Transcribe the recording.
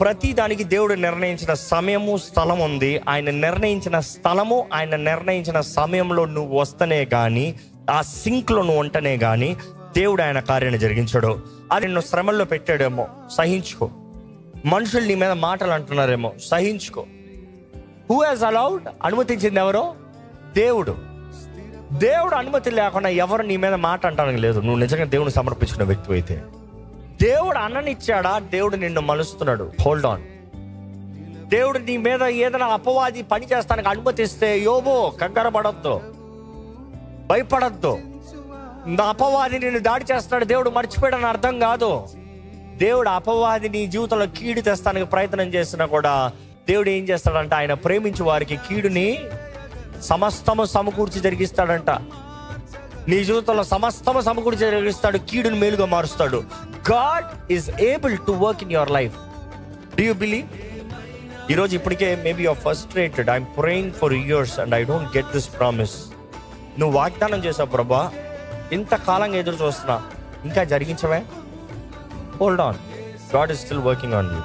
ప్రతి దానికి దేవుడు నిర్ణయించిన సమయము, స్థలం ఉంది. ఆయన నిర్ణయించిన స్థలము, ఆయన నిర్ణయించిన సమయంలో నువ్వు వస్తేనే కానీ, ఆ సింక్లో నువ్వు ఉంటేనే కానీ దేవుడు ఆయన కార్యాన్ని జరిగించాడు. అది నిన్ను శ్రమల్లో పెట్టాడేమో, సహించుకో. మనుషులు నీ మీద మాటలు అంటున్నారేమో, సహించుకో. Who has allowed? అనుమతించింది ఎవరో? దేవుడు. దేవుడు అనుమతి లేకుండా ఎవరు నీ మీద మాట అంటానికి లేదు, నువ్వు నిజంగా దేవుని సమర్పించిన వ్యక్తి అయితే. దేవుడు అన్ననిచ్చాడా? దేవుడు నిన్ను మలుస్తున్నాడు. Hold on. దేవుడు నీ మీద ఏదైనా అపవాది పని చేస్తానికి అనుమతిస్తే, యోబు కంగారు పడొద్దు, భయపడద్దు. నా అపవాది నిన్ను దాడి చేస్తున్నాడు, దేవుడు మర్చిపోయాడని అర్థం కాదు. దేవుడు అపవాది నీ జీవితంలో కీడు తెస్తానికి ప్రయత్నం చేసినా కూడా దేవుడు ఏం చేస్తాడంట? ఆయన ప్రేమించే వారికి కీడుని సమస్తము సమకూర్చి జరిగిస్తాడంట. నీ జీవితంలో సమస్తము సమకూర్చి జరిగిస్తాడు, కీడుని మేలుగా మారుస్తాడు. God is able to work in your life. Do you believe? ఈరోజు ఇప్పటికే maybe you're frustrated. I'm praying for years and I don't get this promise. నువ్వు వాగ్దానం చేసావు, ప్రభా ఇంతకాలంగా ఎదురు చూస్తున్నా, ఇంకా జరిగించవే. Hold on. God is still working on you.